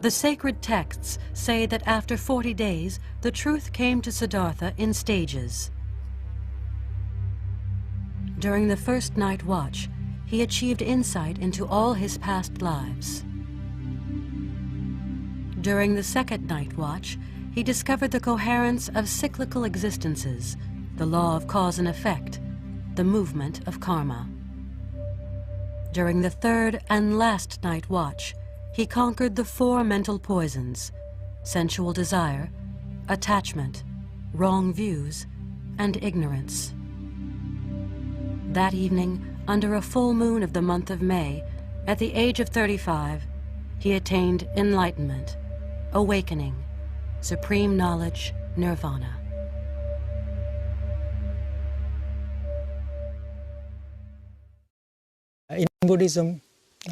The sacred texts say that after 40 days, the truth came to Siddhartha in stages. During the first night watch, he achieved insight into all his past lives. During the second night watch, he discovered the coherence of cyclical existences, the law of cause and effect, the movement of karma. During the third and last night watch, he conquered the 4 mental poisons: sensual desire, attachment, wrong views, and ignorance. That evening, under a full moon of the month of May, at the age of 35, he attained enlightenment, awakening, supreme knowledge, nirvana. In Buddhism,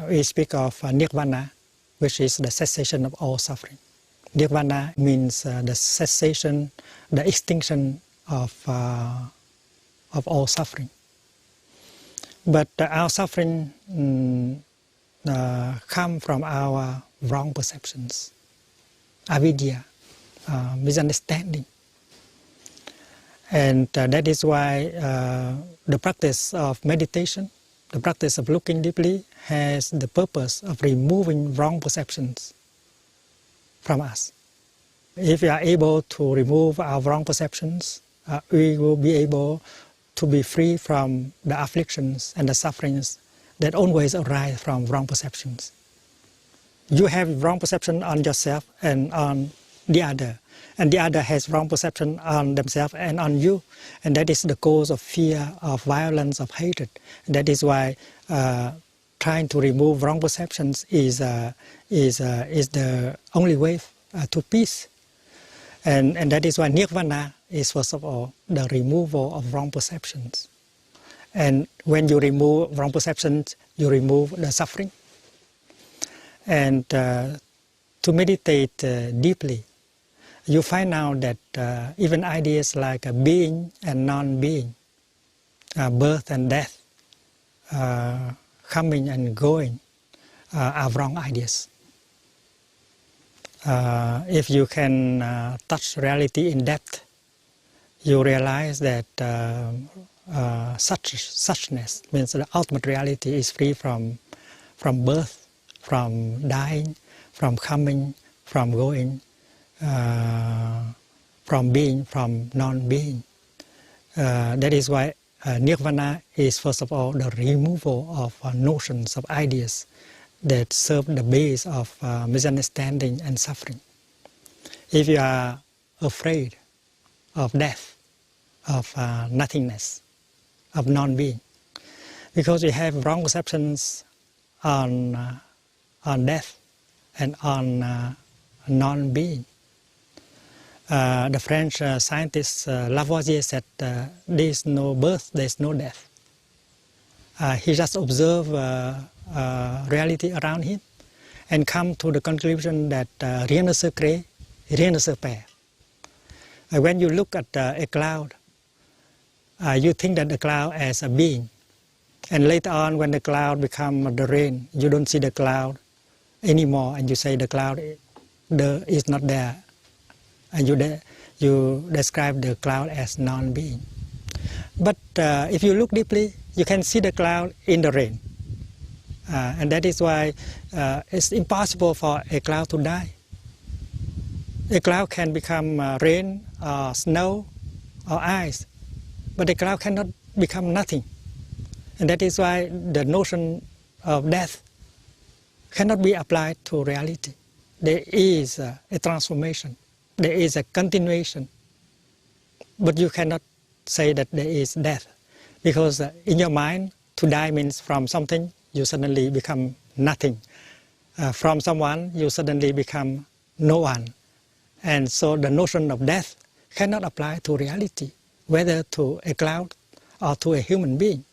we speak of nirvana, which is the cessation of all suffering. Nirvana means the cessation, the extinction of all suffering. But our suffering come from our wrong perceptions, avidya, misunderstanding. And that is why the practice of meditation, the practice of looking deeply, has the purpose of removing wrong perceptions from us. If we are able to remove our wrong perceptions, we will be able to be free from the afflictions and the sufferings that always arise from wrong perceptions. You have wrong perception on yourself and on the other, and the other has wrong perception on themselves and on you, and that is the cause of fear, of violence, of hatred. And that is why trying to remove wrong perceptions is the only way to peace. And that is why nirvana is, first of all, the removal of wrong perceptions. And when you remove wrong perceptions, you remove the suffering. And to meditate deeply, you find out that even ideas like being and non-being, birth and death, coming and going, are wrong ideas. If you can touch reality in depth, you realize that suchness means the ultimate reality is free from birth, from dying, from coming, from going, from being, from non-being. That is why nirvana is, first of all, the removal of notions, of ideas that serve the base of misunderstanding and suffering. If you are afraid of death, of nothingness, of non-being, because we have wrong perceptions on death and on non-being. The French scientist Lavoisier said there is no birth, there is no death. He just observed reality around him and come to the conclusion that rien ne se crée, rien ne se perd. When you look at a cloud, you think that the cloud as a being. And later on, when the cloud becomes the rain, you don't see the cloud anymore, and you say the cloud is not there. And you describe the cloud as non-being. But if you look deeply, you can see the cloud in the rain. And that is why it's impossible for a cloud to die. A cloud can become rain, or snow, or ice, but a cloud cannot become nothing. And that is why the notion of death cannot be applied to reality. There is a transformation. There is a continuation. But you cannot say that there is death. Because in your mind, to die means from something, you suddenly become nothing. From someone, you suddenly become no one. And so the notion of death cannot apply to reality, whether to a cloud or to a human being.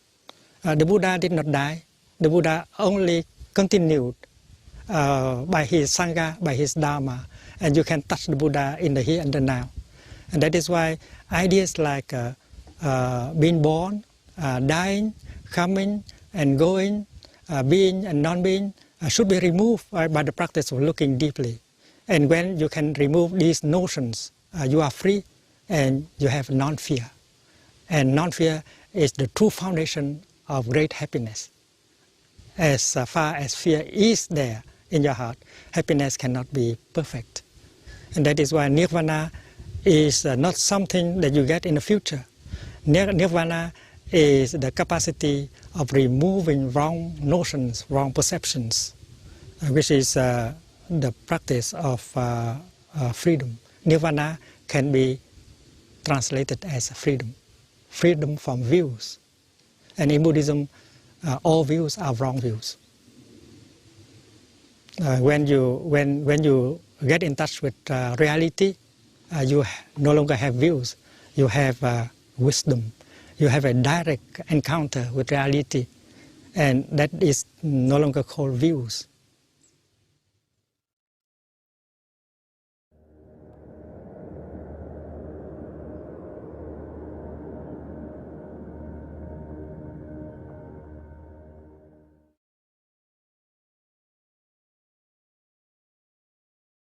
The Buddha did not die. The Buddha only continued by his Sangha, by his Dharma. And you can touch the Buddha in the here and the now. And that is why ideas like being born, dying, coming and going, being and non-being should be removed by the practice of looking deeply. And when you can remove these notions, you are free and you have non-fear. And non-fear is the true foundation of great happiness. As far as fear is there in your heart, happiness cannot be perfect. And that is why nirvana is not something that you get in the future. Nirvana is the capacity of removing wrong notions, wrong perceptions, which is the practice of freedom. Nirvana can be translated as freedom, freedom from views. And in Buddhism, all views are wrong views. When you get in touch with reality, you no longer have views. You have wisdom. You have a direct encounter with reality, and that is no longer called views.